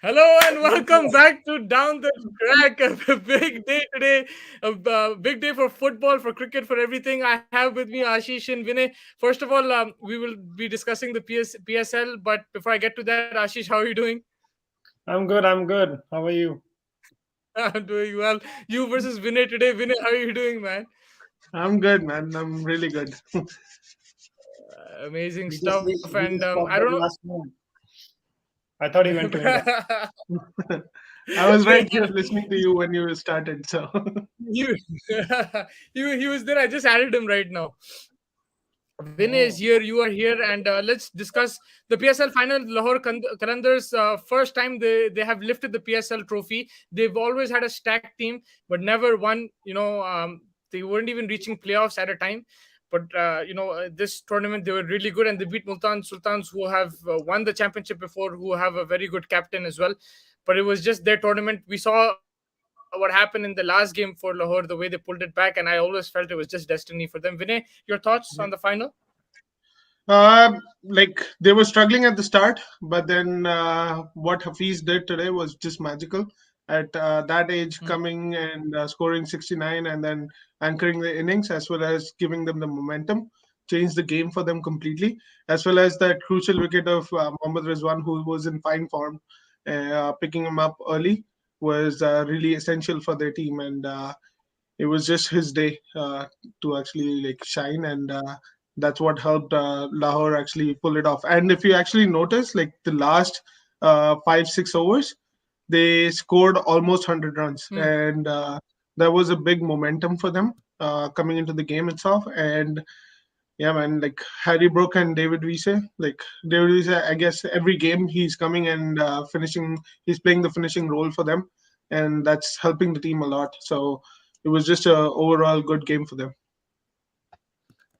Hello and welcome back to Down the Track. A big day today, a big day for football, for cricket, for everything. I have with me Ashish and Vinay. First of all, we will be discussing the PSL. But before I get to that, Ashish, how are you doing? I'm good. I'm good. How are you? I'm doing well. You versus Vinay today. Vinay, how are you doing, man? I'm good, man. I'm really good. Amazing We just stuff. we, And we just I got don't the last one. I thought he went to India. know. I was right here listening to you when you started. So, he, he was there. I just added him right now. Vinay is Oh, here, you are here, and let's discuss the PSL final. Lahore Qalandars, first time they have lifted the PSL trophy. They've always had a stacked team, but never won. They weren't even reaching playoffs at a time. But this tournament they were really good, and they beat Multan Sultans, who have won the championship before, who have a very good captain as well. But it was just their tournament. We saw what happened in the last game for Lahore, the way they pulled it back, and I always felt it was just destiny for them. Vinay, your thoughts on the final? like they were struggling at the start, but then what Hafiz did today was just magical. At that age, coming and scoring 69 and then anchoring the innings as well as giving them the momentum, changed the game for them completely. As well as that crucial wicket of Mohammad Rizwan, who was in fine form, picking him up early was really essential for their team. And it was just his day to actually like shine, and that's what helped Lahore actually pull it off. And if you actually notice, like the last 5-6 overs, they scored almost 100 runs, Hmm. and that was a big momentum for them coming into the game itself. And yeah, man, like Harry Brook and David Wiese, like David Wiese, I guess every game he's coming and finishing, he's playing the finishing role for them, and that's helping the team a lot. So it was just a overall good game for them.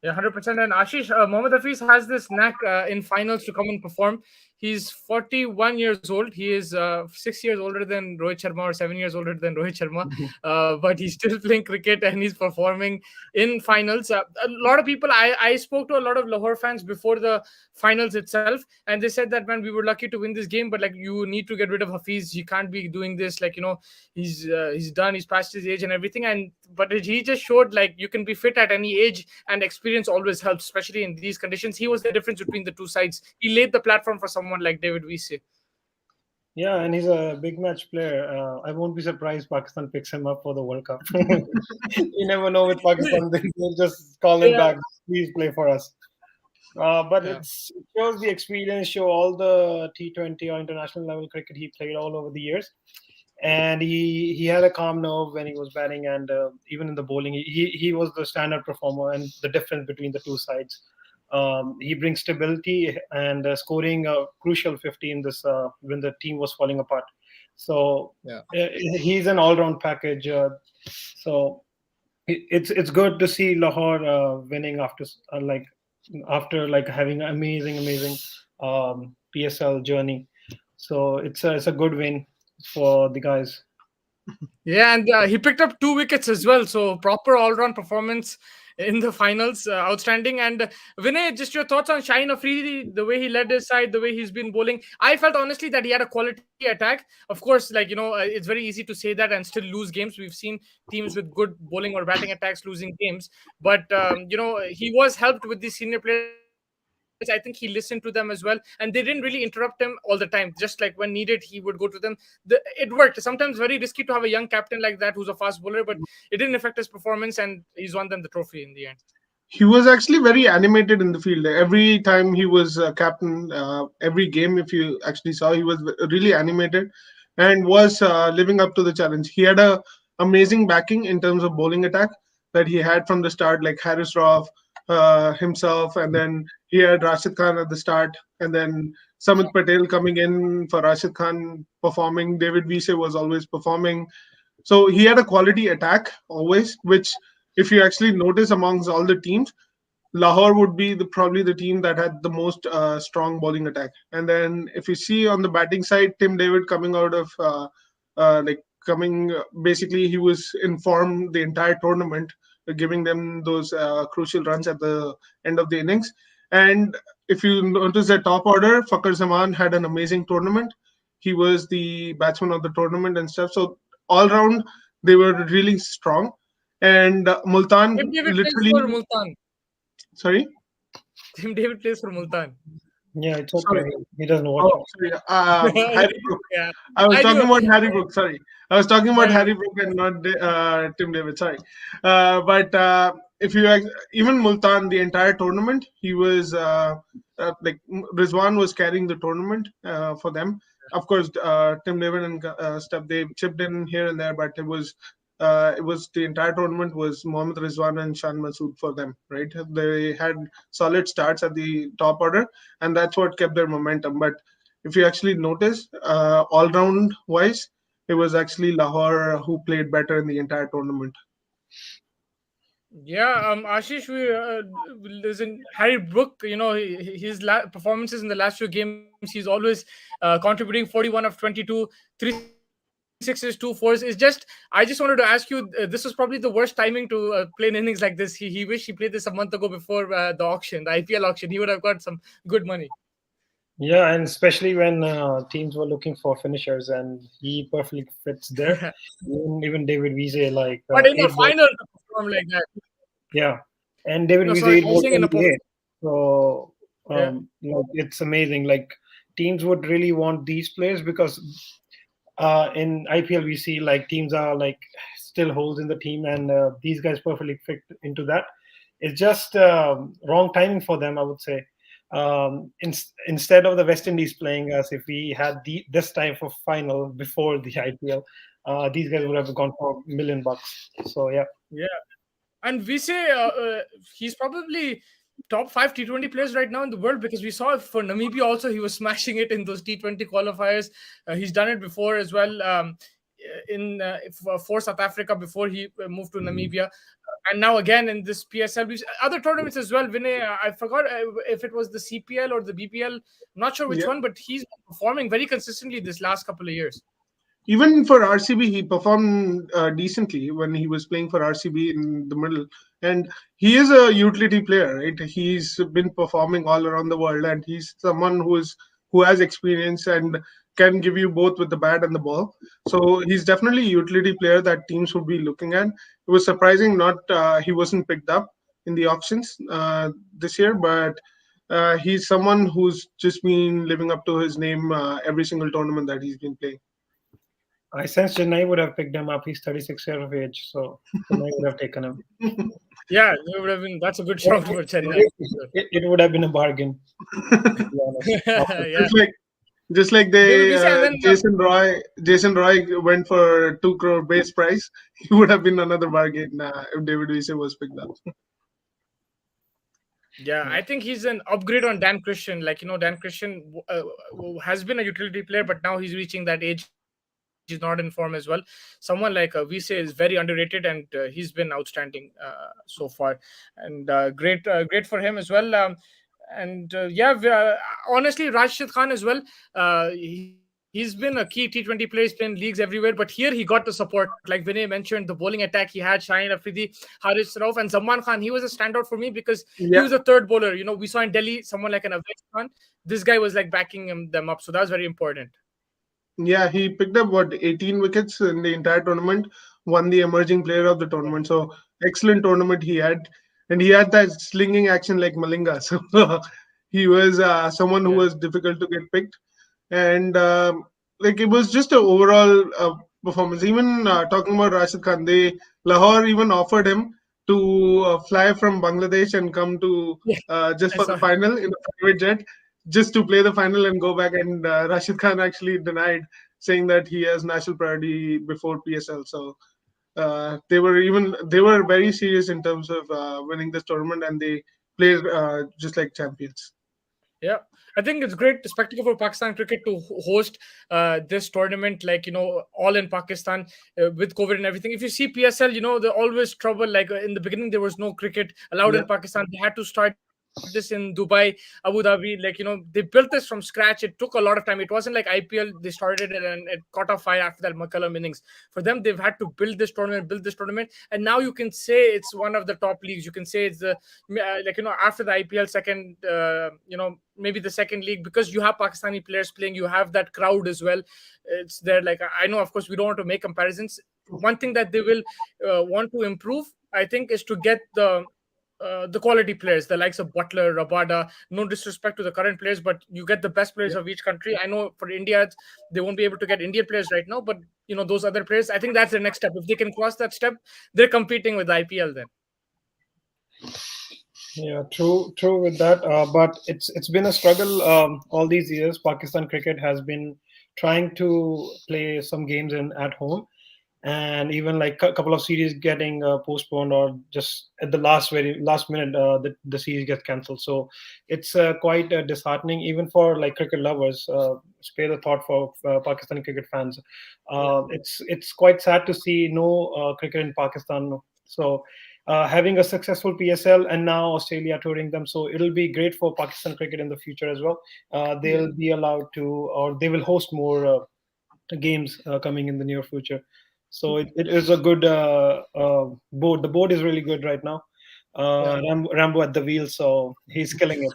Yeah, 100%. And Ashish, Mohammad Hafiz has this knack in finals to come and perform. He's 41 years old. He is 6 years older than Rohit Sharma or 7 years older than Rohit Sharma. But he's still playing cricket and he's performing in finals. A lot of people, I spoke to a lot of Lahore fans before the finals itself, and they said that, man, we were lucky to win this game, but like you need to get rid of Hafiz. He can't be doing this. Like, he's done, he's past his age and everything. And but he just showed like you can be fit at any age, and experience always helps, especially in these conditions. He was the difference between the two sides. He laid the platform for someone like David Wiese. yeah, and he's a big match player. I won't be surprised Pakistan picks him up for the World Cup. You never know with Pakistan; they'll just call him Yeah, back. Please play for us. But yeah. it shows the experience, show all the T20 or international level cricket he played all over the years, and he had a calm nerve when he was batting, and even in the bowling, he was the standard performer and the difference between the two sides. He brings stability and scoring a crucial 50 in this when the team was falling apart. So Yeah. he's an all-round package. So it's good to see Lahore winning after like having an amazing PSL journey. So it's a good win for the guys. Yeah, and he picked up 2 wickets as well. So proper all-round performance in the finals, outstanding. And Vinay, just your thoughts on Shaheen Afridi, the way he led his side, the way he's been bowling. I felt honestly that he had a quality attack. Of course, like it's very easy to say that and still lose games. We've seen teams with good bowling or batting attacks losing games, but he was helped with the senior players. I think he listened to them as well, and they didn't really interrupt him all the time. Just like when needed, he would go to them. It worked. Sometimes very risky to have a young captain like that who's a fast bowler, but it didn't affect his performance, and he's won them the trophy in the end. He was actually very animated in the field. Every time he was captain, every game, if you actually saw, he was really animated and was living up to the challenge. He had a amazing backing in terms of bowling attack that he had from the start, like Harris Rauf himself, and then he had Rashid Khan at the start, and then Samit Patel coming in for Rashid Khan performing. David Wiese was always performing. So he had a quality attack always, which if you actually notice amongst all the teams, Lahore would be probably the team that had the most strong bowling attack. And then if you see on the batting side, Tim David coming out of like coming basically he was in form the entire tournament, giving them those crucial runs at the end of the innings. And if you notice the top order, Fakar Zaman had an amazing tournament. he was the batsman of the tournament and stuff. So all round they were really strong. And Multan Tim David plays literally, for Multan. sorry, Tim David plays for Multan. Yeah, it's sorry. okay. He doesn't watch Oh, it. sorry. Harry Brook. Yeah, I was I talking knew. about Harry Brook. Sorry, I was talking about Yeah, Harry Brook and not Tim David. Sorry, but if you even Multan, the entire tournament, he was like Rizwan was carrying the tournament for them. Of course, Tim David and stuff they chipped in here and there, but it was the entire tournament was Mohammad Rizwan and Shan Masood for them. Right, they had solid starts at the top order, and that's what kept their momentum. But if you actually notice, all round wise, it was actually Lahore who played better in the entire tournament. yeah. Ashish, listen, Harry Brook. His performances in the last few games. He's always contributing 41 of 22, three sixes, two fours. It's just I just wanted to ask you. This was probably the worst timing to play an innings like this. He wish he played this a month ago before the auction, the IPL auction. He would have got some good money. Yeah, and especially when teams were looking for finishers, and he perfectly fits there. Even David Vise, like But in the eight balls. final to perform like that. Yeah, and David No, Vise sorry, eight I was balls saying in a 28. So yeah. it's amazing. Like teams would really want these players because in IPL we see like teams are like still holes in the team, and these guys perfectly fit into that. It's just wrong timing for them, I would say. Instead of the West Indies playing us, if we had this type of final before the IPL, these guys would have gone for $1 million. So yeah. Yeah. And we say he's probably top five T20 players right now in the world because we saw for Namibia also he was smashing it in those T20 qualifiers. He's done it before as well for South Africa before he moved to Namibia. And now again in this PSL, other tournaments as well. Vinay, I forgot if it was the CPL or the BPL. I'm not sure which Yeah. one, but he's been performing very consistently this last couple of years. Even for RCB, he performed decently when he was playing for RCB in the middle. And he is a utility player, right? He's been performing all around the world, and he's someone who has experience and can give you both with the bat and the ball. So he's definitely a utility player that teams would be looking at. It was surprising not he wasn't picked up in the auctions this year, but he's someone who's just been living up to his name every single tournament that he's been playing. I sense Chennai would have picked him up. He's 36 years of age, so Chennai would have taken him. Yeah, it would have been. That's a good shout for Chennai. It would have been a bargain, to be honest. Yeah. Just like David they Vise and then Jason Roy went for 2 crore base price, he would have been another bargain if David Vise was picked up. yeah, I think he's an upgrade on Dan Christian. Like Dan Christian has been a utility player, but now he's reaching that age. He's not in form as well. Someone like Vise is very underrated, and he's been outstanding so far. And great for him as well. Honestly, Rashid Khan as well. He's been a key T20 player. He's playing leagues everywhere, but here he got the support. Like Vinay mentioned, the bowling attack he had Shaheen Afridi, Haris Rauf, and Zaman Khan. He was a standout for me because he was Yeah, a third bowler. We saw in Delhi someone like an Avais Khan. This guy was like backing them up, so that was very important. yeah, he picked up what 18 wickets in the entire tournament, won the emerging player of the tournament. So excellent tournament he had, and he had that slinging action like Malinga. So he was someone who Yeah. was difficult to get picked, and like it was just an overall performance. Even talking about Rashid Khan, Lahore even offered him to fly from Bangladesh and come to Yeah, just I for saw the him. final in a private jet, just to play the final and go back. And Rashid Khan actually denied, saying that he has national priority before PSL. So they were very serious in terms of winning this tournament, and they played just like champions. Yeah, I think it's great spectacle for Pakistan cricket to host this tournament, like all in Pakistan with COVID and everything. If you see PSL, there's always trouble. Like in the beginning, there was no cricket allowed Yeah. in Pakistan. They had to start this in Dubai, Abu Dhabi. Like, they built this from scratch. It took a lot of time. It wasn't like IPL. They started it and it caught off fire after that McCullum innings. For them, they've had to build this tournament, and now you can say it's one of the top leagues. You can say it's the after the IPL second, maybe the second league, because you have Pakistani players playing. You have that crowd as well. It's there. Like, I know, of course, we don't want to make comparisons. One thing that they will want to improve, I think, is to get the quality players, the likes of Butler, Rabada. No disrespect to the current players, but you get the best players of each country. I know for India, they won't be able to get Indian players right now, but those other players, I think that's the next step. If they can cross that step, they're competing with IPL then. Yeah, true with that. But it's been a struggle all these years. Pakistan cricket has been trying to play some games in at home, and even like a couple of series getting postponed, or just at the very last minute the series gets cancelled. So it's quite disheartening, even for like cricket lovers. Spare the thought for Pakistani cricket fans. It's quite sad to see no cricket in Pakistan. So having a successful PSL and now Australia touring them, so it'll be great for Pakistan cricket in the future as well. They'll be allowed to, or they will host more games coming in the near future. So it is a good board. The board is really good right now. Yeah. Rambo at the wheel, so he's killing it.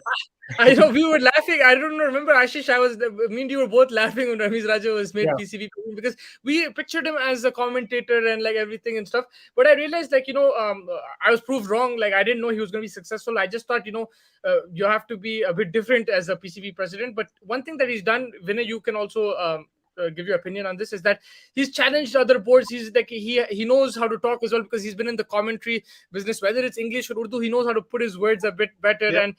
I know we were laughing. I don't remember, Ashish. Me and you were both laughing when Ramiz Raja was made Yeah. PCB, because we pictured him as a commentator and like everything and stuff. But I realized, like, I was proved wrong. Like, I didn't know he was going to be successful. I just thought, you have to be a bit different as a PCB president. But one thing that he's done, Vinay, you can also give your opinion on this, is that he's challenged other boards. He's like, he knows how to talk as well, because he's been in the commentary business, whether it's English or Urdu. He knows how to put his words a bit better. Yeah. And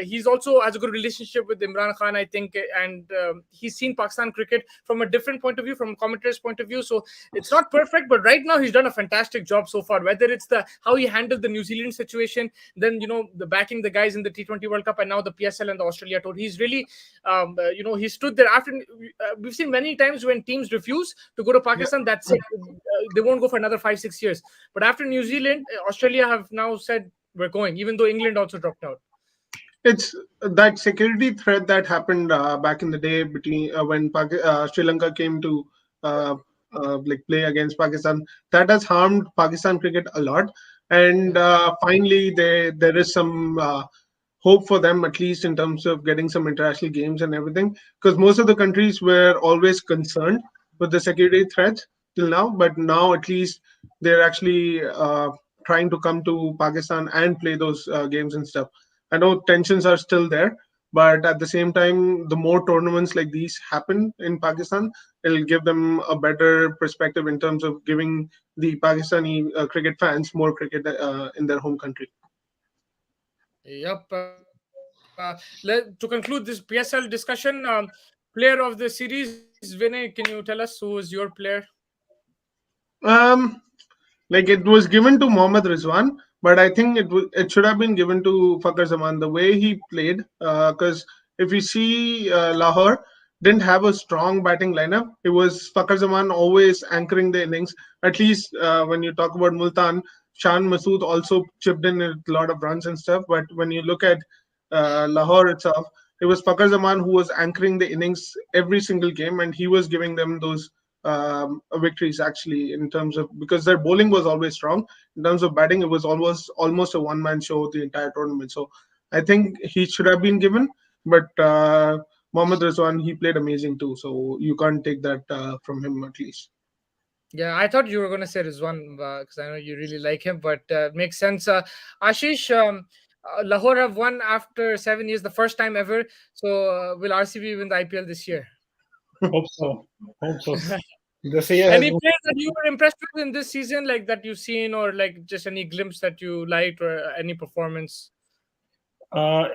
he's also has a good relationship with Imran Khan, I think, and he's seen Pakistan cricket from a different point of view, from a commentator's point of view. So it's not perfect, but right now he's done a fantastic job so far. Whether it's the how he handled the New Zealand situation, then the backing the guys in the T20 World Cup, and now the PSL and the Australia Tour. He's really, he stood there after. We've seen many times when teams refuse to go to Pakistan. That's it. They won't go for another 5-6 years. But after New Zealand, Australia have now said we're going, even though England also dropped out. It's that security threat that happened back in the day between when Sri Lanka came to like play against Pakistan. That has harmed Pakistan cricket a lot, and finally there is some hope for them, at least in terms of getting some international games and everything, because most of the countries were always concerned with the security threats till now, but now at least they're actually trying to come to Pakistan and play those games and stuff. I know tensions are still there, but at the same time, the more tournaments like these happen in Pakistan, it'll give them a better perspective in terms of giving the Pakistani cricket fans more cricket in their home country. Yep. To conclude this PSL discussion, player of the series, Vinay, can you tell us who was your player? Um, like it was given to Mohammad Rizwan, but I think it should have been given to Fakhar Zaman the way he played. Because if you see, Lahore didn't have a strong batting lineup. It was Fakhar Zaman always anchoring the innings. At least when you talk about Multan, Shan Masood also chipped in a lot of runs and stuff. But when you look at Lahore itself, it was Fakhar Zaman who was anchoring the innings every single game, and he was giving them those victories actually, in terms of, because their bowling was always strong. In terms of batting, it was almost a one-man show the entire tournament. So I think he should have been given, but Mohammad Rizwan, he played amazing too, so you can't take that from him, at least. Yeah, I thought you were going to say Rizwan, because I know you really like him, but makes sense. Ashish, Lahore have won after 7 years, the first time ever. So will RCB win the IPL this year? Hope so. Hope so. This year has Any been, players that you were impressed with in this season, like that you've seen, or like just any glimpse that you liked, or any performance?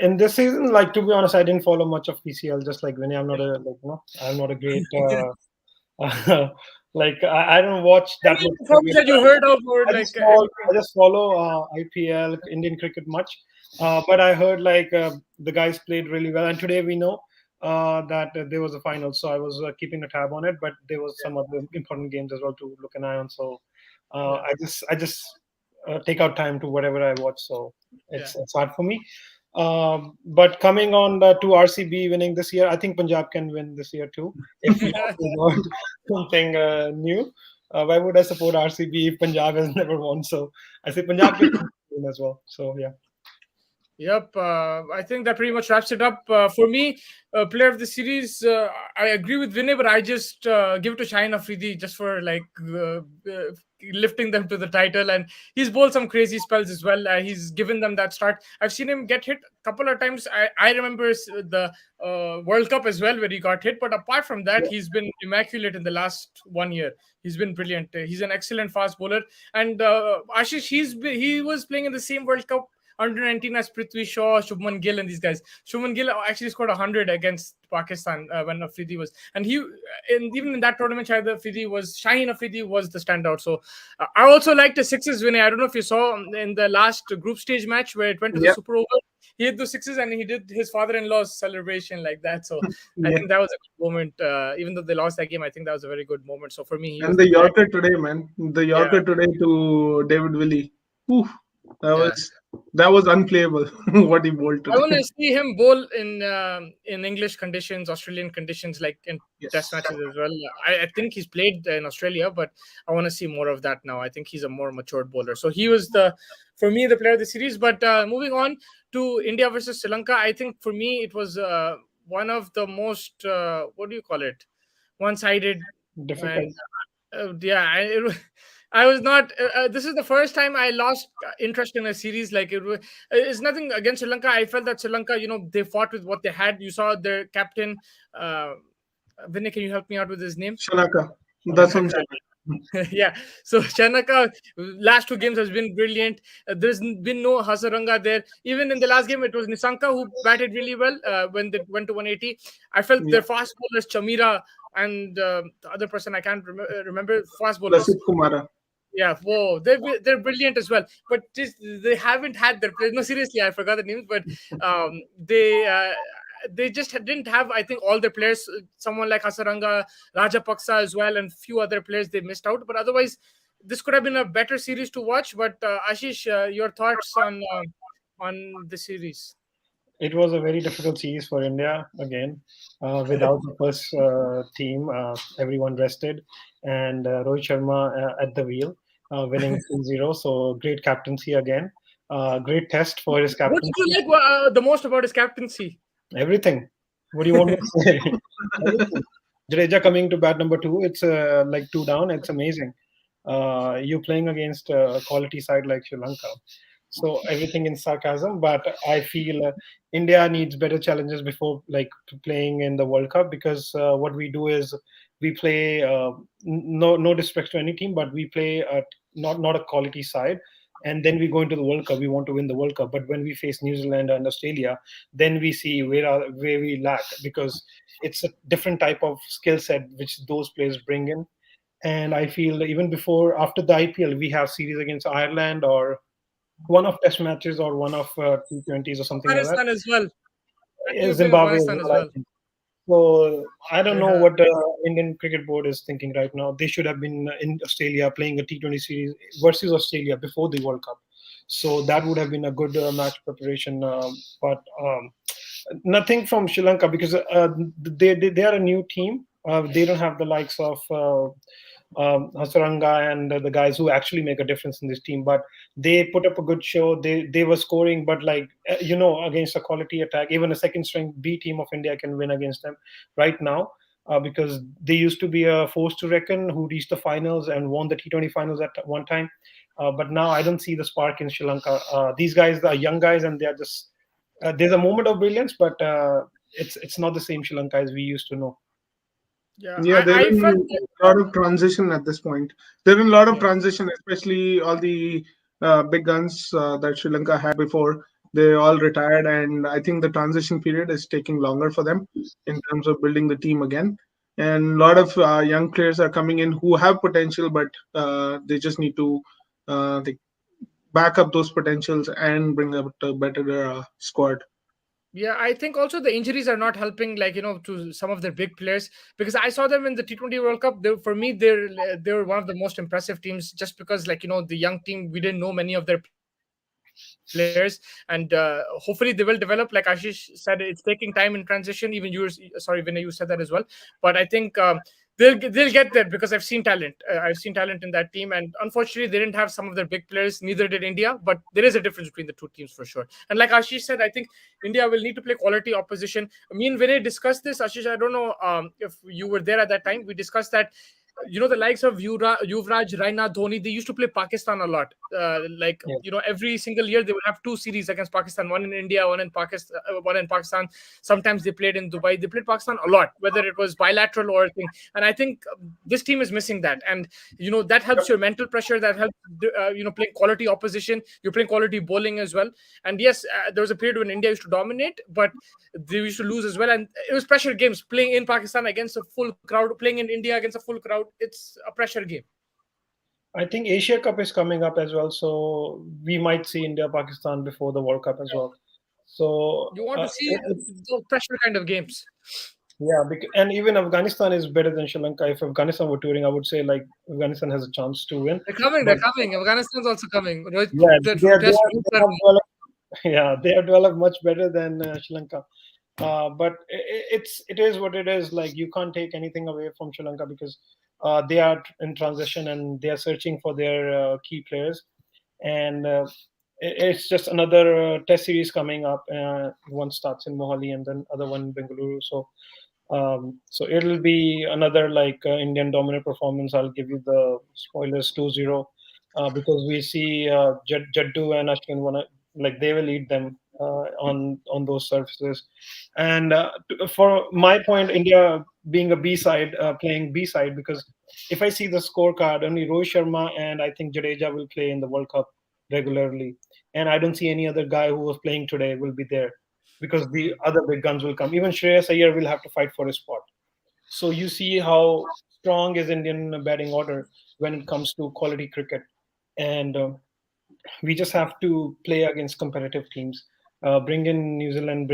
in this season, like, to be honest, I didn't follow much of PCL. Just like Vinny, I'm not a great like I don't watch that Any much performance cricket. that you heard of, or I like just follow, anything? I just follow IPL, Indian cricket much. But I heard like the guys played really well, and today we know that there was a final, so I was keeping a tab on it. But there was some other important games as well to look an eye on. So Yeah, I just take out time to whatever I watch. So yeah. it's hard for me. But coming on to RCB winning this year, I think Punjab can win this year too. If we have to want something new, why would I support RCB if Punjab has never won? So I say Punjab can win as well. So yeah. Yep, I think that pretty much wraps it up. For me, player of the series, I agree with Vinay, but I just give it to Shaheen Afridi just for lifting them to the title. And he's bowled some crazy spells as well. He's given them that start. I've seen him get hit a couple of times. I remember the World Cup as well where he got hit. But apart from that, he's been immaculate in the last 1 year. He's been brilliant. He's an excellent fast bowler. And Ashish, he was playing in the same World Cup under 19 as Prithvi Shaw, Shubman Gill, and these guys. Shubman Gill actually scored 100 against Pakistan when Afridi was, and even in that tournament, Shaheen Afridi was the standout. So I also liked the sixes winning. I don't know if you saw in the last group stage match where it went to the Super Over. He hit the sixes and he did his father-in-law's celebration like that. So I think that was a good moment. Even though they lost that game, I think that was a very good moment. So for me, and the Yorker today, man, the Yorker today to David Willey. Oof, that was unplayable. What he bowled today. I want to see him bowl in English conditions, Australian conditions, like in test matches as well. I think he's played in Australia, but I want to see more of that now. I think he's a more matured bowler. So he was for me, the player of the series. But moving on to India versus Sri Lanka, I think for me it was one of the most what do you call it? One-sided. Difficult. I was not. This is the first time I lost interest in a series. It's nothing against Sri Lanka. I felt that Sri Lanka, they fought with what they had. You saw their captain. Vinay, can you help me out with his name? Shanaka. That's what I'm saying. Yeah. So Shanaka, last two games has been brilliant. There's been no Hasaranga there. Even in the last game, it was Nisanka who batted really well when they went to 180. I felt their fast bowlers, Chamira and the other person I can't remember, fast bowlers. Lasith Kumara. Yeah, whoa, they're brilliant as well. But they haven't had their players. No, seriously, I forgot the names, but they just didn't have, I think, all their players. Someone like Hasaranga, Rajapaksa as well, and few other players they missed out. But otherwise, this could have been a better series to watch. But Ashish, your thoughts on the series? It was a very difficult series for India again, without the first team. Everyone rested, and Rohit Sharma at the wheel, winning 3-0. So great captaincy again. Great test for his What captaincy. do you like the most about his captaincy? Everything. What do you want me to say? Everything. Jadeja coming to bat number 2. It's like 2 down. It's amazing. You're playing against a quality side like Sri Lanka. So everything in sarcasm, but I feel India needs better challenges before playing in the World Cup, because what we do is we play no disrespect to any team, but we play not a quality side, and then we go into the World Cup. We want to win the World Cup, but when we face New Zealand and Australia, then we see where we lack, because it's a different type of skill set which those players bring in. And I feel even after the IPL, we have series against Ireland or one of test matches or one of T20s or something like Afghanistan that. as well. Zimbabwe as Afghanistan as well, I well. think. So I don't know what the Indian Cricket Board is thinking right now. They should have been in Australia playing a T20 series versus Australia before the World Cup. So that would have been a good match preparation. But nothing from Sri Lanka, because they are a new team. They don't have the likes of Hasaranga and the guys who actually make a difference in this team. But they put up a good show. They were scoring, but against a quality attack, even a second string B team of India can win against them right now. Because they used to be a force to reckon, who reached the finals and won the T20 finals at one time. But now I don't see the spark in Sri Lanka. These guys are young guys, and they are just there's a moment of brilliance, but it's not the same Sri Lanka as we used to know. Yeah, They're I in felt a lot of transition at this point. They're in a lot of transition, especially all the big guns that Sri Lanka had before. They all retired, and I think the transition period is taking longer for them in terms of building the team again. And a lot of young players are coming in who have potential, but they just need to back up those potentials and bring up a better squad. Yeah, I think also the injuries are not helping, to some of their big players, because I saw them in the T20 World Cup. For me, they're one of the most impressive teams, just because, the young team, we didn't know many of their players. players, and hopefully they will develop. Like Ashish said, it's taking time in transition. Even you, sorry, Vinay, you said that as well. But I think they'll get there because I've seen talent. I've seen talent in that team, and unfortunately, they didn't have some of their big players. Neither did India. But there is a difference between the two teams for sure. And like Ashish said, I think India will need to play quality opposition. Me and Vinay discussed this. Ashish, I don't know if you were there at that time. We discussed that. The likes of Yuvraj, Raina, Dhoni, they used to play Pakistan a lot. Like, Yeah. every single year they would have two series against Pakistan, one in India, one in Pakistan, Sometimes they played in Dubai. They played Pakistan a lot, whether it was bilateral or thing. And I think this team is missing that. And that helps your mental pressure. That helps playing quality opposition. You're playing quality bowling as well. And yes, there was a period when India used to dominate, but they used to lose as well. And it was pressure games. Playing in Pakistan against a full crowd, playing in India against a full crowd, it's a pressure game. I think Asia Cup is coming up as well, so we might see India Pakistan before the World Cup as well. So You want to see those pressure kind of games. yeah, and even Afghanistan is better than Sri Lanka. If Afghanistan were touring, I would say like Afghanistan has a chance to win. They're coming. But They're coming. Afghanistan's also coming. yeah, From test yeah, they have developed much better than Sri Lanka. But it is what it is. Like you can't take anything away from Sri Lanka because they are in transition and they are searching for their key players, and it's just another test series coming up. One starts in Mohali and then other one in Bengaluru. So it'll be another like Indian dominant performance. I'll give you the spoilers 2-0 because we see Jaddu and Ashwin like they will lead them on those surfaces. And for my point, India being a B side, playing B side, because if I see the scorecard, only Rohit Sharma and I think Jadeja will play in the World Cup regularly, and I don't see any other guy who was playing today will be there because the other big guns will come. Even Shreyas Iyer will have to fight for his spot. So you see how strong is Indian batting order when it comes to quality cricket, and we just have to play against competitive teams. Bring in New Zealand,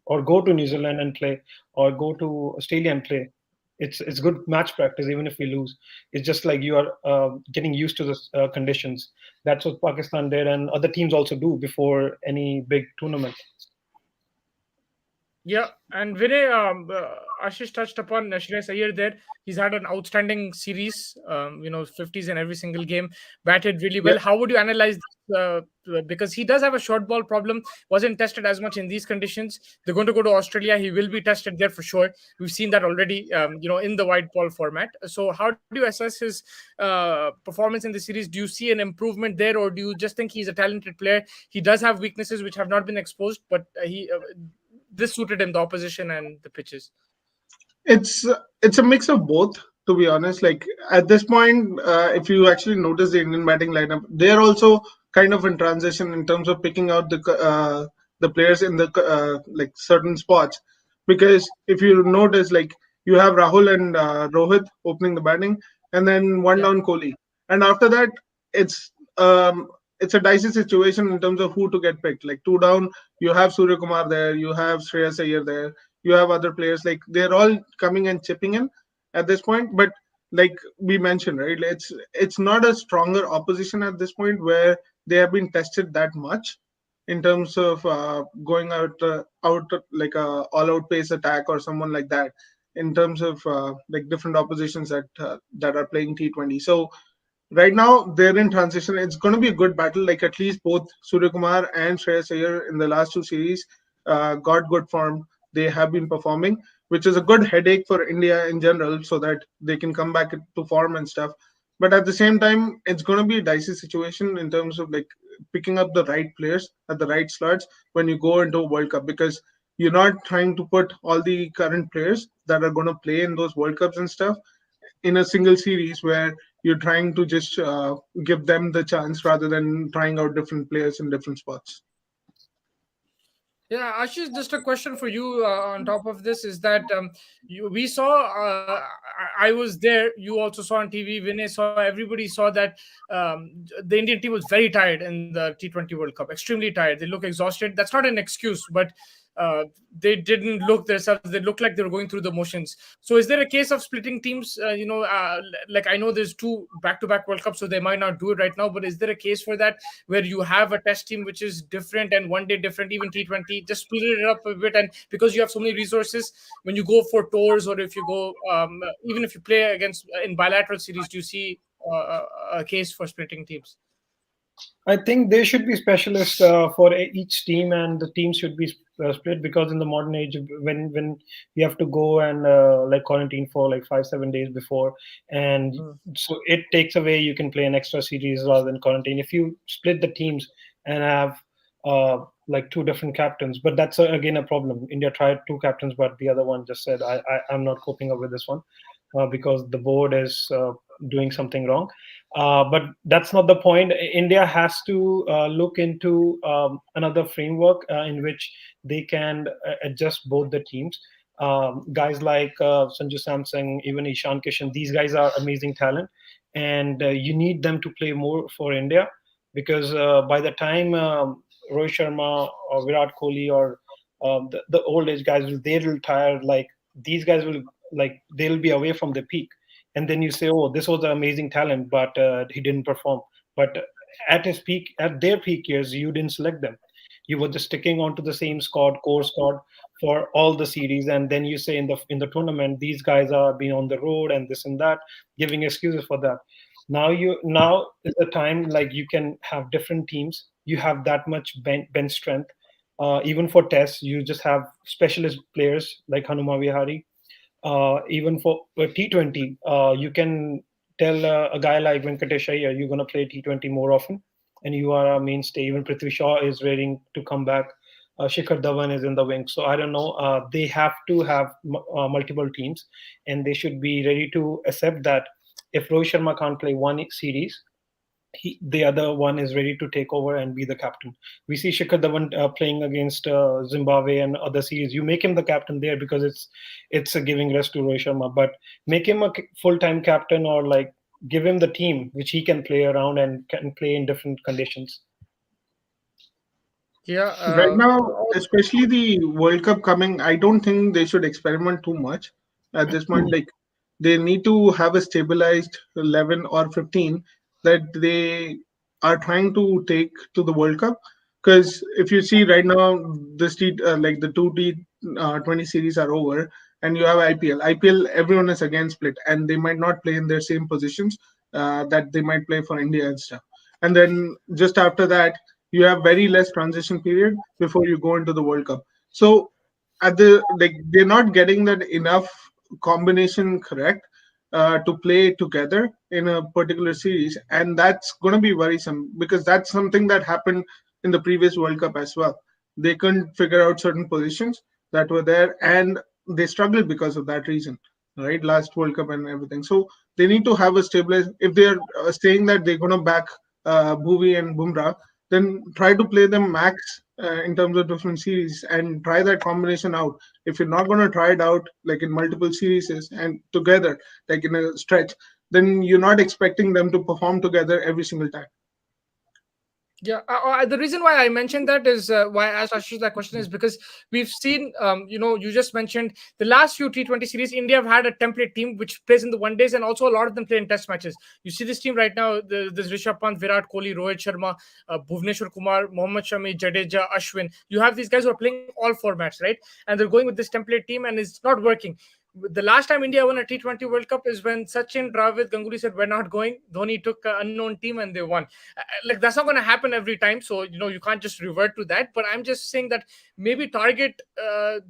or go to New Zealand and play, or go to Australia and play. It's good match practice, even if we lose. It's just like you are getting used to the conditions. That's what Pakistan did, and other teams also do before any big tournament. Yeah, and Vinay, Ashish touched upon Shreyas Iyer there. He's had an outstanding series, 50s in every single game, batted really well. Yeah. How would you analyze this? Because he does have a short ball problem, wasn't tested as much in these conditions. They're going to go to Australia. He will be tested there for sure. We've seen that already, in the white ball format. So how do you assess his performance in the series? Do you see an improvement there, or do you just think he's a talented player? He does have weaknesses which have not been exposed, but this suited him, the opposition and the pitches. It's a mix of both, to be honest. Like at this point, if you actually notice the Indian batting lineup, they are also kind of in transition in terms of picking out the players in the like certain spots. Because if you notice, like you have Rahul and Rohit opening the batting, and then one Yeah. down Kohli, and after that it's um, it's a dicey situation in terms of who to get picked. Like two down, you have Surya Kumar there, you have Shreyas Iyer there, you have other players. Like they're all coming and chipping in at this point. But like we mentioned, right, it's not a stronger opposition at this point where they have been tested that much in terms of going out like a all out pace attack or someone like that, in terms of like different oppositions that are playing T20. So right now they're in transition. It's going to be a good battle. Like at least both Surya Kumar and Shreyas Iyer in the last two series got good form. They have been performing, which is a good headache for India in general, so that they can come back to form and stuff. But at the same time, it's going to be a dicey situation in terms of like picking up the right players at the right slots when you go into a World Cup, because you're not trying to put all the current players that are going to play in those World Cups and stuff in a single series where you're trying to just give them the chance rather than trying out different players in different spots. Yeah, Ashish, just a question for you on top of this is that we saw, I was there, you also saw on TV, Vinay saw, everybody saw that the Indian team was very tired in the T20 World Cup, extremely tired. They look exhausted. That's not an excuse, but uh, they didn't look themselves. They looked like they were going through the motions. So is there a case of splitting teams? Like I know there's two back-to-back World Cups, so they might not do it right now. But is there a case for that where you have a test team which is different and one day different, even T20, just split it up a bit, and because you have so many resources, when you go for tours or if you go, even if you play against in bilateral series, do you see a case for splitting teams? I think there should be specialists for each team, and the teams should be split, because in the modern age, when you have to go and like quarantine for like 5-7 days before, and Hmm. so it takes away, you can play an extra series rather than quarantine. If you split the teams and have like two different captains, but that's again a problem. India tried two captains, but the other one just said, I'm not coping up with this one, because the board is doing something wrong. But that's not the point. India has to look into another framework in which they can adjust both the teams. Guys like Sanju Samsung, even Ishan Kishan, these guys are amazing talent, and you need them to play more for India, because by the time Rohit Sharma or Virat Kohli or the old age guys, they'll retire. Like these guys will, like they'll be away from the peak, and then you say, oh, this was an amazing talent, but he didn't perform. But at his peak, at their peak years, you didn't select them. You were just sticking onto the same squad, core squad, for all the series, and then you say in the tournament, these guys are being on the road and this and that, giving excuses for that. Now is the time, like you can have different teams. You have that much bench strength. Even for tests, you just have specialist players like Hanuma Vihari. Even for T20, you can tell a guy like Venkatesh Iyer, you're going to play T20 more often, and you are a mainstay. Even Prithvi Shaw is ready to come back. Shikhar Dhawan is in the wing. So I don't know. They have to have multiple teams, and they should be ready to accept that if Rohit Sharma can't play one series, the other one is ready to take over and be the captain. We see Shikhar Dhawan playing against Zimbabwe and other series. You make him the captain there because it's a giving rest to Rohit Sharma, but make him a full time captain, or like give him the team which he can play around and can play in different conditions. Yeah. Right now, especially the World Cup coming, I don't think they should experiment too much at this point. Like they need to have a stabilized 11 or 15 that they are trying to take to the World Cup. Because if you see right now, like the two T20 series are over, and you have IPL. IPL, everyone is again split, and they might not play in their same positions that they might play for India and stuff. And then just after that, you have very less transition period before you go into the World Cup. So at the like they're not getting that enough combination correct to play together in a particular series, and that's going to be worrisome because that's something that happened in the previous World Cup as well. They couldn't figure out certain positions that were there, and they struggled because of that reason. Right, last World Cup and everything. So they need to have a stabilized. If they're saying that they're going to back Bhuvi and Bumrah, then try to play them max in terms of different series and try that combination out. If you're not going to try it out like in multiple series and together, like in a stretch, then you're not expecting them to perform together every single time. Yeah, the reason why I mentioned that is why I asked Ashish that question is because we've seen, you just mentioned the last few T20 series, India have had a template team which plays in the one days, and also a lot of them play in test matches. You see this team right now, there's Rishabh Pant, Virat Kohli, Rohit Sharma, Bhuvneshwar Kumar, Mohammad Shami, Jadeja, Ashwin. You have these guys who are playing all formats, right? And they're going with this template team, and it's not working. The last time India won a T20 World Cup is when Sachin, Dravid, Ganguly said, "We're not going." Dhoni took an unknown team and they won. Like that's not going to happen every time, so you can't just revert to that. But I'm just saying that maybe target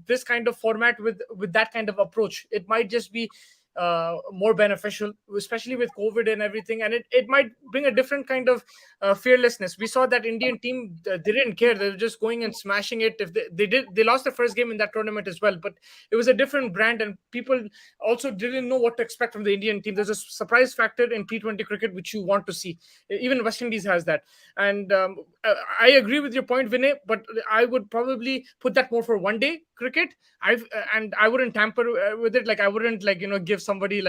this kind of format with that kind of approach. It might just be more beneficial, especially with COVID and everything, and it might bring a different kind of fearlessness. We saw that Indian team, they didn't care, they were just going and smashing it. If they lost the first game in that tournament as well, but it was a different brand, and people also didn't know what to expect from the Indian team. There's a surprise factor in T20 cricket which you want to see. Even West Indies has that. And I agree with your point, Vinay, but I would probably put that more for one day, cricket, and I wouldn't tamper with it. Like I wouldn't give somebody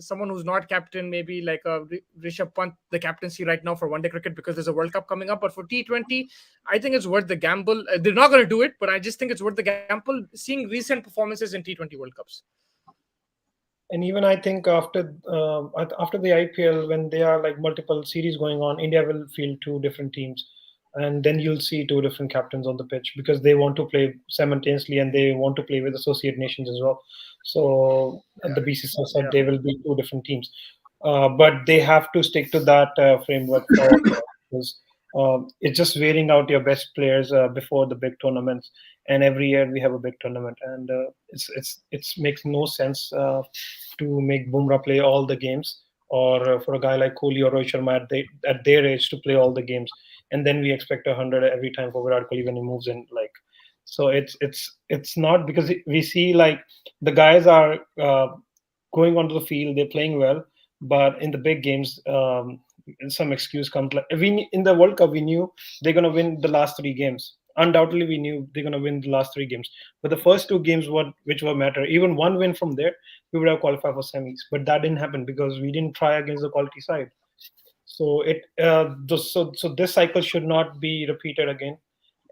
someone who's not captain, maybe like Rishabh Pant, the captaincy right now for one day cricket, because there's a World Cup coming up. But for T20, I think it's worth the gamble. They're not going to do it, but I just think it's worth the gamble seeing recent performances in T20 World Cups. And even I think after the IPL, when there are like multiple series going on, India will field two different teams, and then you'll see two different captains on the pitch because they want to play simultaneously and they want to play with associate nations as well. So the BCCI said they will be two different teams, but they have to stick to that framework because it's just wearing out your best players before the big tournaments. And every year we have a big tournament, and it's makes no sense to make Bumrah play all the games, or for a guy like Kohli or Rohit Sharma at their age to play all the games, and then we expect 100 every time for Virat Kohli when he moves in. Like, so it's not, because we see like the guys are going onto the field, they're playing well, but in the big games, some excuse comes. Like in the World Cup, we knew they're gonna win the last three games. Undoubtedly, we knew they're gonna win the last three games. But the first two games, which were matter, even one win from there, we would have qualified for semis. But that didn't happen because we didn't try against the quality side. So so this cycle should not be repeated again.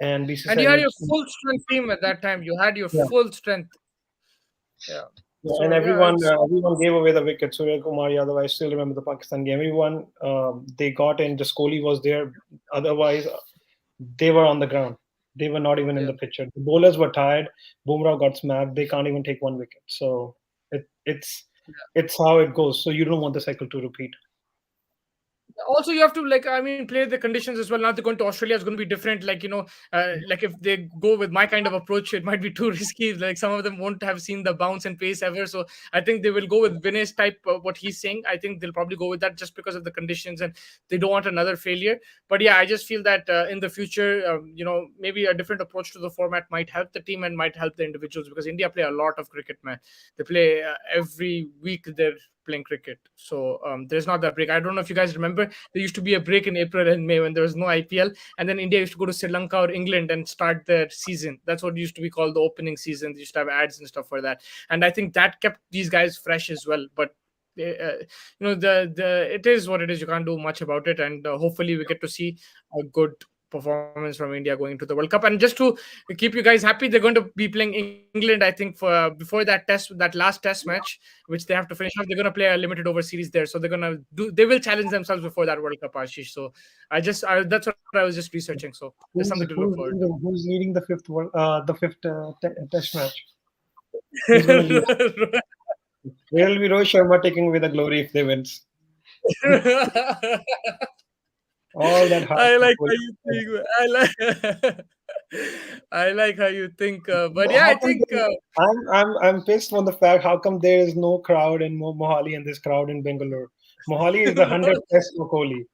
And BCCI And you had your full strength team at that time. You had your full strength. Yeah. So, and everyone gave away the wicket. Surya Kumar Yadav, I still remember the Pakistan game. Everyone they got in. Just Kohli was there. Otherwise, they were on the ground. They were not even in the picture. The bowlers were tired. Bumrah got smacked. They can't even take one wicket. So it's how it goes. So you don't want the cycle to repeat. Also, you have to play the conditions as well. Now they're going to Australia, it's going to be different. Like if they go with my kind of approach, it might be too risky. Like some of them won't have seen the bounce and pace ever, so I think they will go with Vinay's type, what he's saying. I think they'll probably go with that just because of the conditions, and they don't want another failure. But yeah, I just feel that in the future, maybe a different approach to the format might help the team and might help the individuals, because India play a lot of cricket, man. They play every week. They're playing cricket, so there's not that break. I don't know if you guys remember, there used to be a break in April and May when there was no IPL, and then India used to go to Sri Lanka or England and start their season. That's what used to be called the opening season. They used to have ads and stuff for that, and I think that kept these guys fresh as well. But it is what it is. You can't do much about it, and hopefully we get to see a good performance from India going to the World Cup. And just to keep you guys happy, they're going to be playing England, I think, for before that last test match, which they have to finish off. They're going to play a limited over series there, so they will challenge themselves before that World Cup, Ashish. So that's what I was just researching. So there's something to look forward to. Who's leading the fifth test match? It will be Rohit Sharma taking away the glory if they wins. All that hard. I like how you think. I like how you think. But yeah, I think I'm pissed on the fact how come there is no crowd in Mohali and this crowd in Bangalore. Mohali is the 100th test for Kohli,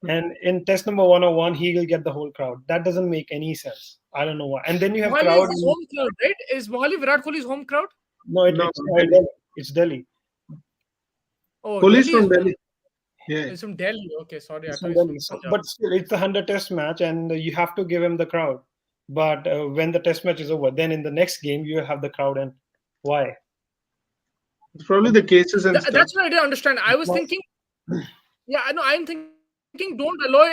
and in test number 101 he will get the whole crowd. That doesn't make any sense. I don't know why. And then you have Mohali crowd. Is home crowd, right? Is Mohali Virat Kohli's home crowd? No, it's Delhi. Oh, Kohli's from Delhi. Yeah, it's from Delhi. Okay, sorry. But still, it's the 100th test match, and you have to give him the crowd. But when the test match is over, then in the next game you have the crowd. And why? it's probably the cases and stuff. That's what I didn't understand. I was thinking, I'm thinking don't allow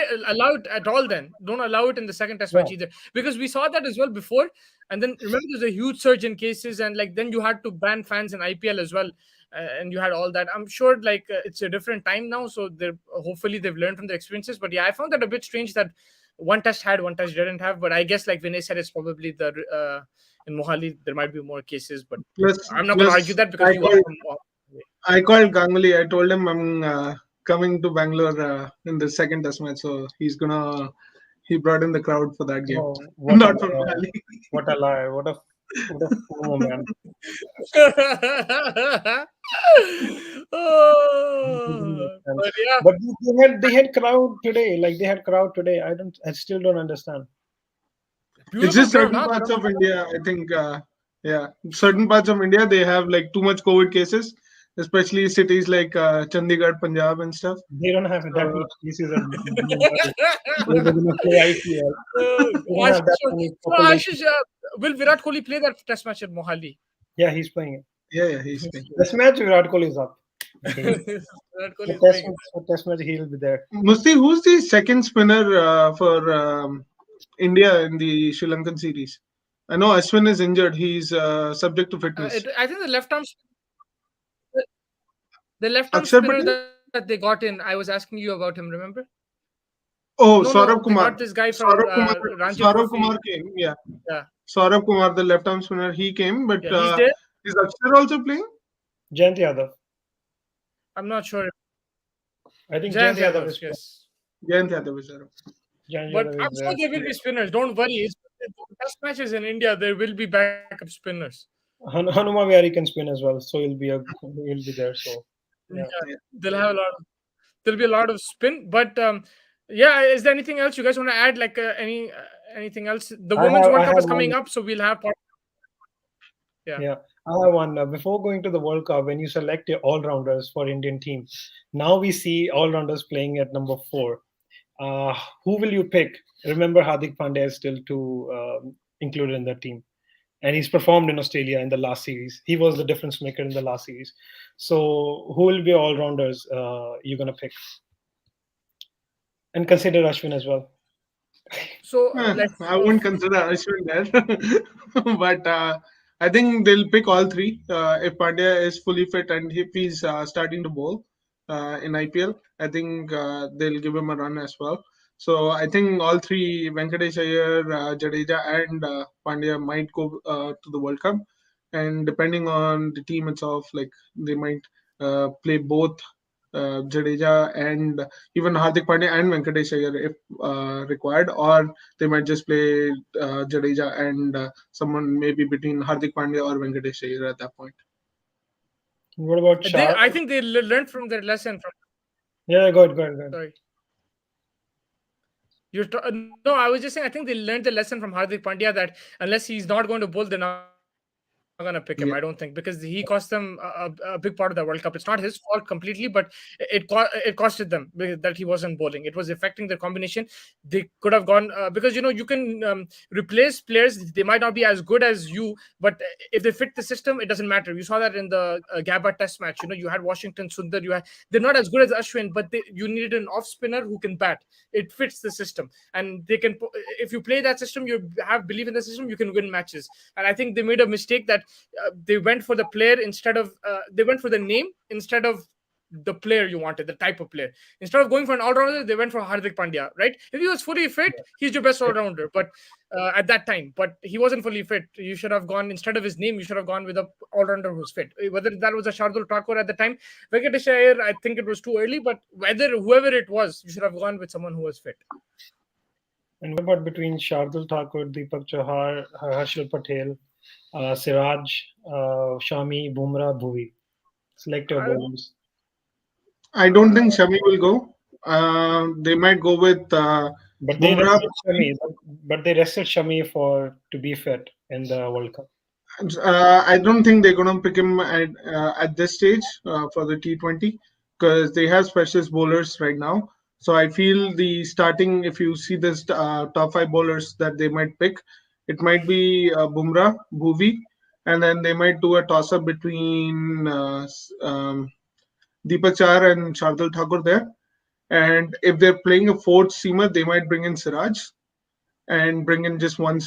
it at all. Then don't allow it in the second test match either, because we saw that as well before. And then remember, there's a huge surge in cases, and then you had to ban fans in IPL as well. And you had all that. I'm sure it's a different time now, so hopefully they've learned from their experiences. But yeah, I found that a bit strange that one test had, one test didn't have. But I guess like Vinay said, it's probably in Mohali there might be more cases. But I'm not going to argue that, because I called Ganguly. I told him I'm coming to Bangalore in the second test match, so he brought in the crowd for that game. Oh, Not for Mohali. What a lie! What a FOMO, man. But yeah, but they had crowd today. Like they had crowd today. I still don't understand. It's just certain parts of India. I think certain parts of India they have like too much COVID cases. especially cities like Chandigarh, Punjab, and stuff. They don't have that So, much places at Mumbai. They're going to play IPL. They don't have that many So population. Ashish, will Virat Kohli play that test match at Mohali? Yeah, he's playing it. yeah, he's playing. This match, Virat Kohli is up. Virat Kohli The is test, playing. test match, he'll be there. Musti, who's the second spinner for India in the Sri Lankan series? I know Ashwin is injured. He's subject to fitness. I think the left arm Akshar spinner Patel? that they got in. I was asking you about him. Remember? Oh, No, Saurabh they Kumar. got this guy from Saurabh Kumar. Ranji Saurabh Trophy. Kumar came. Yeah, Yeah, Saurabh Kumar, the left arm spinner, he came. But yeah, he's there. is Akshar also playing? Jayant Yadav. I'm not sure. I think Jayant Jayant Yadav Yadav, is yes. Jayant Yadav is there. Jayant But Yadav I'm is sure there. there will be spinners. Don't worry. Test matches in India, there will be backup spinners. Hanuma Vihari can spin as well, so he'll be there. So yeah. Yeah, they'll have a lot. There'll be a lot of spin. But yeah, is there anything else you guys want to add? Like anything else? The Women's World I Cup have is coming one. up, so we'll have. Yeah. Yeah, I have one. Before going to the World Cup, when you select your all-rounders for Indian team, now we see all-rounders playing at number 4. Who will you pick? Remember, Hardik Pandya is still to included in the team, and he's performed in Australia in the last series. He was the difference maker in the last series. So, who will be all-rounders you're gonna pick? And consider Ashwin as well. So I wouldn't consider Ashwin there, but I think they'll pick all three. If Pandya is fully fit and if he's starting to bowl in IPL, I think they'll give him a run as well. So I think all three, Venkatesh Iyer, Jadeja, and Pandya, might go to the World Cup. And depending on the team itself, like they might play both Jadeja and even Hardik Pandya and Venkatesh Iyer if required, or they might just play Jadeja and someone maybe between Hardik Pandya or Venkatesh Iyer at that point. What about Shah? I think they learned from their lesson. Yeah, go ahead. Sorry. No, I was just saying. I think they learned the lesson from Hardik Pandya that unless he's not going to bowl, they're not going to pick him. I don't think because he cost them a big part of the World Cup. It's not his fault completely, but it costed them that he wasn't bowling. It was affecting their combination. They could have gone because you can replace players. They might not be as good as you, but if they fit the system, it doesn't matter. You saw that in the Gabba Test match. You had Washington Sundar. They're not as good as Ashwin, but you needed an off spinner who can bat. It fits the system, and they can. If you play that system, you have belief in the system. You can win matches. And I think they made a mistake that they went for the player instead of they went for the name instead of the player you wanted, the type of player. Instead of going for an all-rounder, they went for Hardik Pandya, right? If he was fully fit, he's your best all-rounder. But at that time, but he wasn't fully fit. You should have gone instead of his name. You should have gone with a all-rounder who's fit. Whether that was a Shardul Thakur at the time, Venkatesh Iyer, I think it was too early. But whoever it was, you should have gone with someone who was fit. And what about between Shardul Thakur, Deepak Chahar, Harshal Patel, Siraj, Shami, Bumrah, Bhuvi? Select your bowlers. I don't think Shami will go. They might go with But they Bumrah. rested Shami to be fit in the World Cup. I don't think they're going to pick him at this stage for the T20 because they have specialist bowlers right now. So I feel the starting, if you see this top 5 bowlers that they might pick, it might be Bumrah, Bhuvi, and then they might do a toss-up between Deepak Chahar and Shardul Thakur there. And if they're playing a fourth seamer, they might bring in Siraj and bring in just one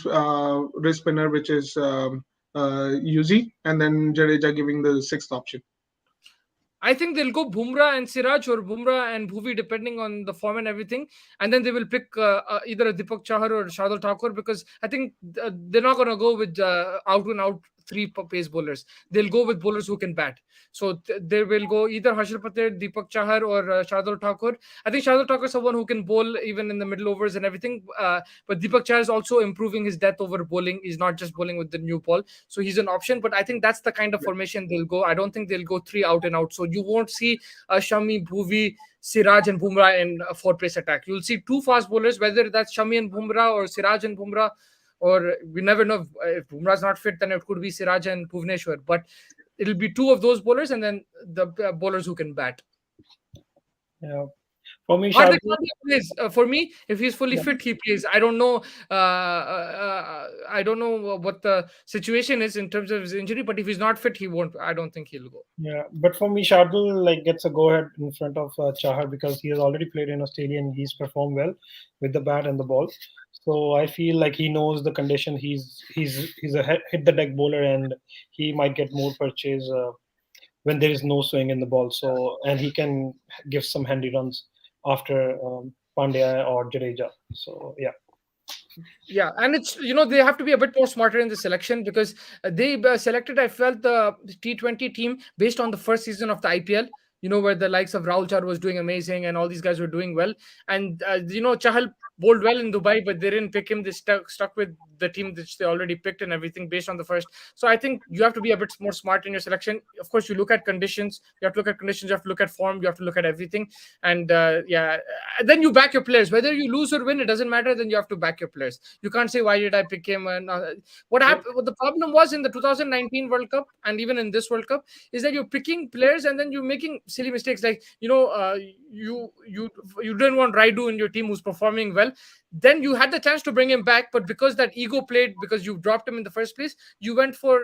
wrist spinner, which is Yuzi, and then Jadeja giving the sixth option. I think they'll go Bumrah and Siraj or Bumrah and Bhuvi depending on the form and everything. And then they will pick either a Deepak Chahar or Shardul Thakur because I think they're not going to go with out and out 3 pace bowlers. They'll go with bowlers who can bat. So they will go either Harshal Patel, Deepak Chahar or Shardul Thakur. I think Shardul Thakur is someone who can bowl even in the middle overs and everything. But Deepak Chahar is also improving his depth over bowling. He's not just bowling with the new ball. So he's an option. But I think that's the kind of formation they'll go. I don't think they'll go 3 out and out. So you won't see Shami, Bhuvi, Siraj and Bumrah in a 4-pace attack. You'll see 2 fast bowlers, whether that's Shami and Bumrah or Siraj and Bumrah. Or we never know if Bumrah's not fit, then it could be Siraj and Bhuvneshwar. But it'll be two of those bowlers and then the bowlers who can bat. Yeah. For me, Hardik Shardul, Pandya plays. For me, if he's fully yeah, fit, he plays. I don't know. I don't know what the situation is in terms of his injury, but if he's not fit, he won't. I don't think he'll go. yeah. But for me, Shardul like gets a go ahead in front of Chahar because he has already played in Australia and he's performed well with the bat and the ball. So I feel like he knows the condition. He's a hit the deck bowler and he might get more purchase when there is no swing in the ball. So and he can give some handy runs after Pandya or Jadeja. So yeah. Yeah, and it's they have to be a bit more smarter in the selection because they selected, I felt, the T20 team based on the first season of the IPL. Where the likes of Rahul Char was doing amazing and all these guys were doing well, and Chahal bowled well in Dubai, but they didn't pick him. They stuck with the team which they already picked and everything based on the first. So I think you have to be a bit more smart in your selection. Of course, you look at conditions. You have to look at conditions. You have to look at form. You have to look at everything. And yeah, then you back your players. Whether you lose or win, it doesn't matter. Then you have to back your players. You can't say why did I pick him. And what happened? What the problem was in the 2019 World Cup and even in this World Cup is that you're picking players and then you're making silly mistakes. Like you didn't want Raidu in your team who's performing well. Then you had the chance to bring him back, but because that ego played, because you dropped him in the first place, you went for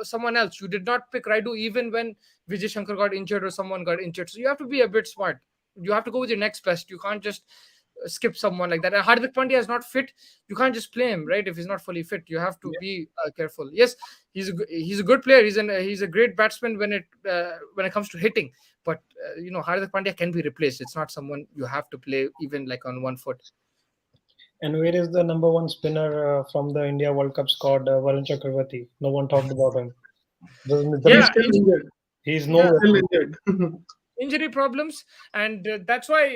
someone else. You did not pick Raidu even when Vijay Shankar got injured or someone got injured. So you have to be a bit smart. You have to go with your next best. You can't just skip someone like that. And Hardik Pandya is not fit. You can't just play him, right? If he's not fully fit, you have to be careful. Yes, he's a good player. He's a great batsman when it comes to hitting. But Hardik Pandya can be replaced. It's not someone you have to play even like on one foot. And where is the number one spinner from the India World Cup squad, Varun Chakravarti? No one talked about him. He's Yeah, still injured. He's yeah. nowhere. Still injured. Injury problems, and that's why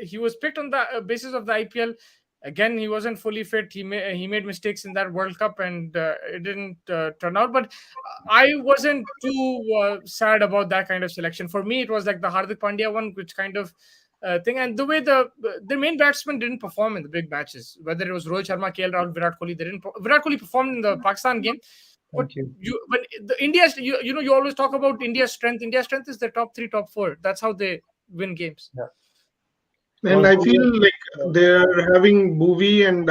he was picked on the basis of the IPL. Again, he wasn't fully fit. He made mistakes in that World Cup, and it didn't turn out. But I wasn't too sad about that kind of selection. For me, it was like the Hardik Pandya one, which kind of thing, and the way the main batsmen didn't perform in the big matches, whether it was Rohit Sharma, KL Rahul, Virat Kohli. They didn't. Virat Kohli performed in the Pakistan game, but Thank you. but the India's you always talk about India's strength. India's strength is the top three, top four. That's how they win games. Yeah. And I feel like they're having Bhuvi and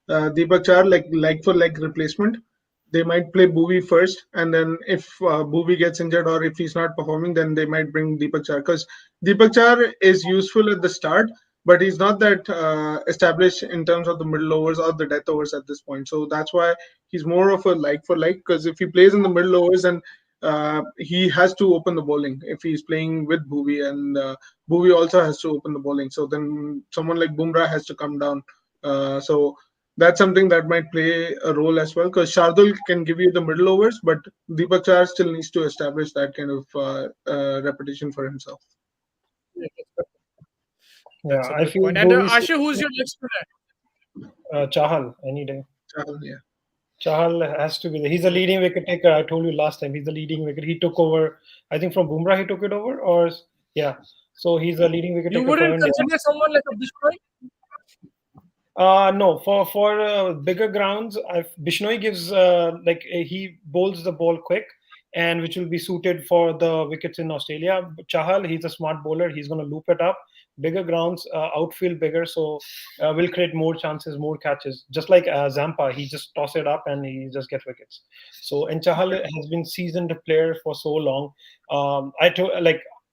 Deepak Char like for like replacement. They might play Bhuvi first, and then if Bhuvi gets injured or if he's not performing, then they might bring Deepak Char because Deepak Char is useful at the start, but he's not that established in terms of the middle overs or the death overs at this point. So that's why he's more of a like for like because if he plays in the middle overs and he has to open the bowling if he's playing with Bhuvi, and Bhuvi also has to open the bowling. So then someone like Bumrah has to come down. So that's something that might play a role as well because Shardul can give you the middle overs, but Deepak Char still needs to establish that kind of repetition for himself. Yeah, That's a I good feel point. And Bhuvi Asha, who's your next player? Chahal any day. Chahal, yeah. Chahal has to be there. He's a leading wicket taker. I told you last time. He's the leading wicket. He took over. I think from Bumrah he took it over, or yeah. So he's a leading wicket You taker for wouldn't India. consider someone like a Bishnoi? No, for bigger grounds, Bishnoi gives he bowls the ball quick, and which will be suited for the wickets in Australia. Chahal, he's a smart bowler. He's going to loop it up. Bigger grounds, outfield bigger, so will create more chances, more catches. Just like Zampa, he just toss it up and he just get wickets. So and Chahal has been seasoned player for so long. I'm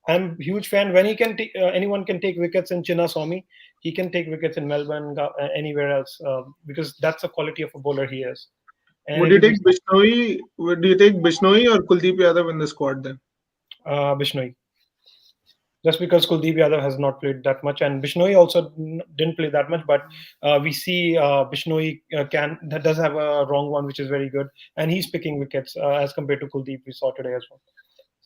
a huge fan when he can anyone can take wickets in Chinnaswamy. He can take wickets in Melbourne, anywhere else, because that's the quality of a bowler he is. And Would you take Bishnoi? Would you take Bishnoi or Kuldeep Yadav in the squad then? Bishnoi? Just because Kuldeep Yadav has not played that much, and Bishnoi also didn't play that much, but we see Bishnoi does have a wrong one, which is very good, and he's picking wickets as compared to Kuldeep we saw today as well.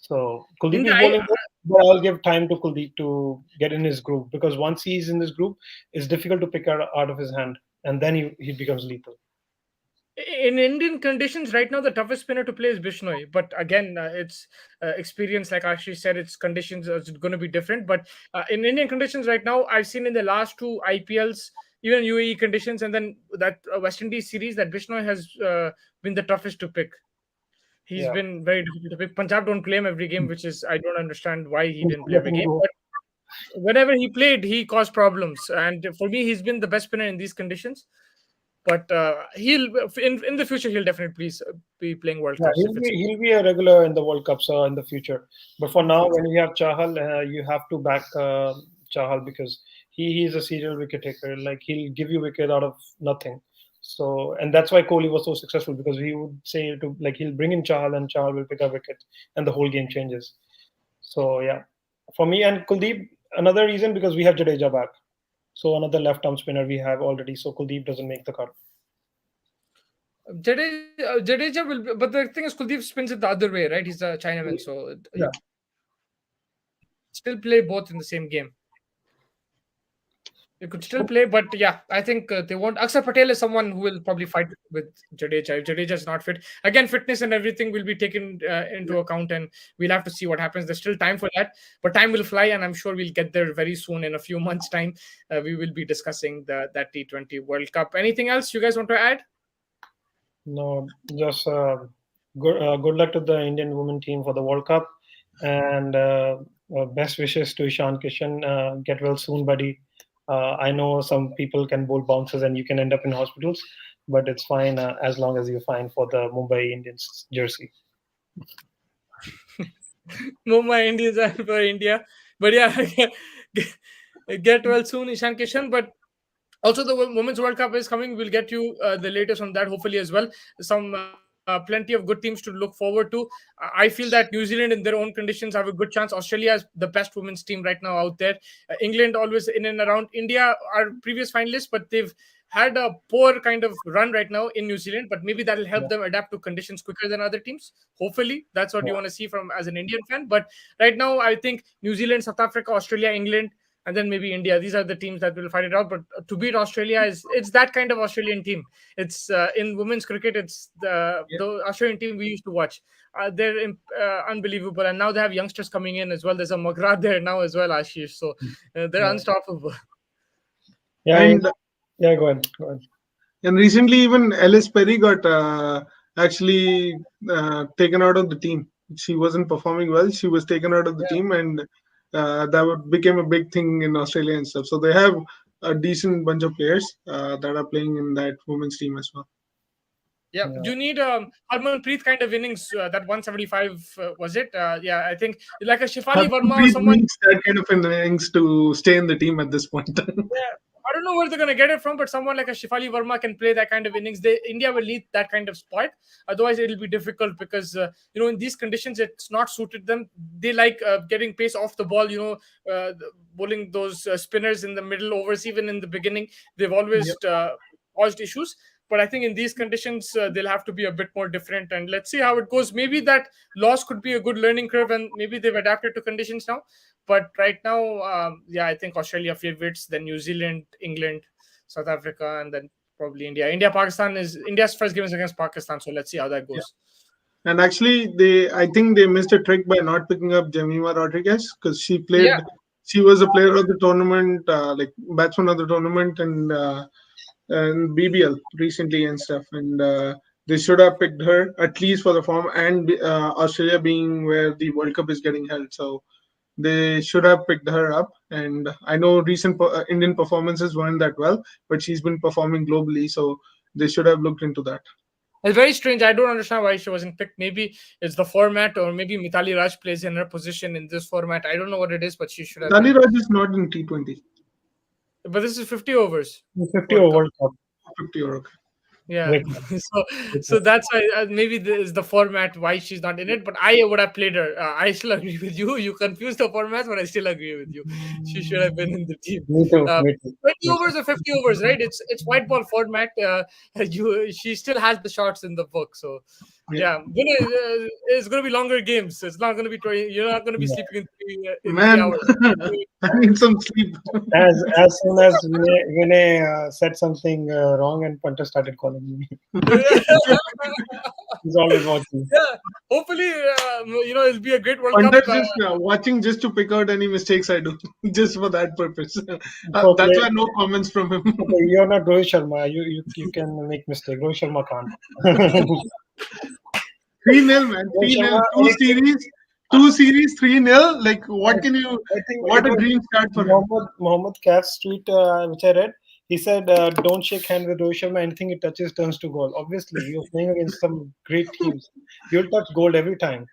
So Kuldeep is bowling good, but I'll give time to Kuldeep to get in his groove because once he's in this group, it's difficult to pick out of his hand, and then he becomes lethal. In Indian conditions right now, the toughest spinner to play is Bishnoi. But again, it's experience. Like Ashish said, its conditions are going to be different. But in Indian conditions right now, I've seen in the last two IPLs, even UAE conditions, and then that West Indies series, that Bishnoi has been the toughest to pick. He's been very difficult to pick. Punjab don't play him every game, which is I don't understand why he didn't play every game. But whenever he played, he caused problems. And for me, he's been the best spinner in these conditions. But he'll in the future he'll definitely please be playing World Cups. He'll be a regular in the World Cups in the future. But for now, when you have Chahal, you have to back Chahal because he is a serial wicket taker. Like he'll give you wicket out of nothing. So and that's why Kohli was so successful because he would say to like he'll bring in Chahal and Chahal will pick a wicket and the whole game changes. So yeah, for me and Kuldeep, another reason because we have Jadeja back. So another left-arm spinner we have already. So Kuldeep doesn't make the cut. Jadeja will, but the thing is, Kuldeep spins it the other way, right? He's a Chinaman, so still play both in the same game. You could still play, but yeah, I think they won't. Akshar Patel is someone who will probably fight with Jadeja. If Jadeja is not fit, again, fitness and everything will be taken into account, and we'll have to see what happens. There's still time for that, but time will fly, and I'm sure we'll get there very soon. In a few months' time, we will be discussing that T20 World Cup. Anything else you guys want to add? No, just good luck to the Indian women team for the World Cup, and best wishes to Ishan Kishan. Get well soon, buddy. I know some people can bowl bouncers and you can end up in hospitals, but it's fine as long as you're fine for the Mumbai Indians jersey. Mumbai Indians are for India, but yeah, get well soon, Ishan Kishan. But also, the Women's World Cup is coming. We'll get you the latest on that, hopefully, as well. Some plenty of good teams to look forward to. I feel that New Zealand, in their own conditions, have a good chance. Australia is the best women's team right now out there. England always in and around. India are previous finalists, but they've had a poor kind of run right now in New Zealand. But maybe that'll help them adapt to conditions quicker than other teams. Hopefully, that's what you want to see from as an Indian fan. But right now, I think New Zealand, South Africa, Australia, England, and then maybe India. These are the teams that will fight it out. But to beat Australia it's that kind of Australian team. It's in women's cricket. It's the Australian team we used to watch. They're unbelievable, and now they have youngsters coming in as well. There's a McGrath there now as well, Ashish. So they're unstoppable. Yeah, go ahead. And recently, even Ellis Perry got actually taken out of the team. She wasn't performing well. She was taken out of the team, and that became a big thing in Australia and stuff. So they have a decent bunch of players that are playing in that women's team as well. Yeah. Do you need Harmanpreet kind of innings? That 175 was it? Yeah, I think like a Shefali Verma or someone needs that kind of innings to stay in the team at this point. I don't know where they're going to get it from, but someone like a Shefali Verma can play that kind of innings. India will need that kind of spot. Otherwise, it'll be difficult because, in these conditions, it's not suited them. They like getting pace off the ball, bowling those spinners in the middle overs, even in the beginning. They've always caused issues. But I think in these conditions, they'll have to be a bit more different. And let's see how it goes. Maybe that loss could be a good learning curve, and maybe they've adapted to conditions now. But right now, I think Australia favorites, then New Zealand, England, South Africa, and then probably India. India's first game is against Pakistan, so let's see how that goes. And actually, I think they missed a trick by not picking up Jemima Rodriguez because she played. Yeah. She was a player of the tournament, like batsman of the tournament, and BBL recently and stuff. And they should have picked her at least for the form, and Australia being where the World Cup is getting held. So they should have picked her up. And I know recent Indian performances weren't that well, but she's been performing globally. So they should have looked into that. It's very strange. I don't understand why she wasn't picked. Maybe it's the format, or maybe Mithali Raj plays in her position in this format. I don't know what it is, but she should have. Mithali Raj is not in T20. But this is 50 overs. 50 over World Cup. 50 over. Yeah. So that's why maybe this is the format why she's not in it. But I would have played her. I still agree with you. You confused the formats, but I still agree with you. She should have been in the team. Me too. 20 overs or 50 overs, right? It's white ball format. She still has the shots in the book. So it's going to be longer games. It's not going to be 20. You're not going to be sleeping in 3 hours. I need some sleep. As soon as Vinay said something wrong and Punter started calling me. He's always watching. Yeah, hopefully, it'll be a great World Punter Cup. Just watching just to pick out any mistakes I do, just for that purpose. That's why no comments from him. Okay, you're not Rohit Sharma. You can make mistakes. Rohit Sharma can't. 3-0, man. 3-0. Two series, 3-0. Like, what can you? I think What it a was dream start for him. Mohammed Kaf's tweet, which I read. He said, "Don't shake hands with Rohit Sharma. Anything he touches turns to gold." Obviously, he was playing against some great teams. You'll touch gold every time.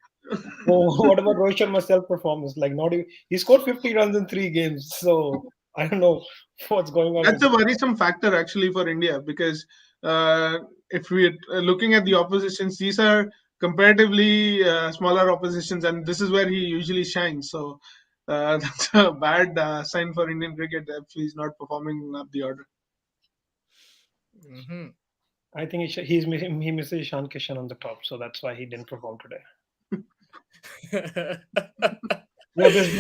Oh, what about Rohit Sharma's self-performance? Like, not even, he scored 50 runs in 3 games. So I don't know what's going on That's with a worrisome factor actually for India because if we're looking at the oppositions, these are comparatively smaller oppositions, and this is where he usually shines. So that's a bad sign for Indian cricket if he's not performing up the order. Mhm. I think he misses Ishan Kishan on the top, so that's why he didn't perform today. Yeah, this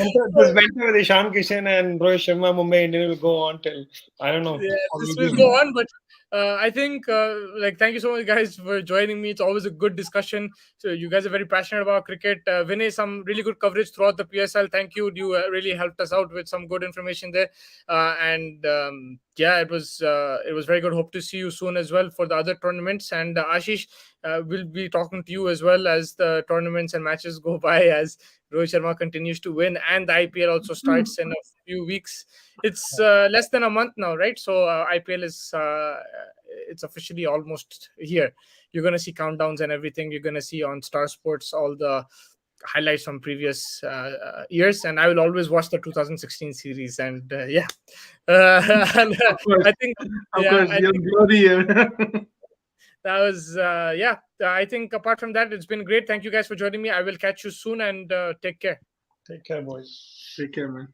banter with Ishan Kishan and Rohit Sharma, Mumbai Indian will go on till I don't know. Yeah, how this many will go days. on, but I think like thank you so much, guys, for joining me. It's always a good discussion. So you guys are very passionate about cricket. Vinay, some really good coverage throughout the PSL. Thank you. You really helped us out with some good information there. And yeah, it was very good. Hope to see you soon as well for the other tournaments. And Ashish, will be talking to you as well as the tournaments and matches go by, as Rohit Sharma continues to win and the IPL also starts in a few weeks. It's less than a month now, right? So IPL is it's officially almost here. You're gonna see countdowns and everything. You're gonna see on Star Sports all the highlights from previous years, and I will always watch the 2016 series. And yeah, and, Of course, I think of yeah, course, I you'll think blow the year. that was yeah. I think apart from that, it's been great. Thank you guys for joining me. I will catch you soon, and take care. Take care, boys. Take care, man.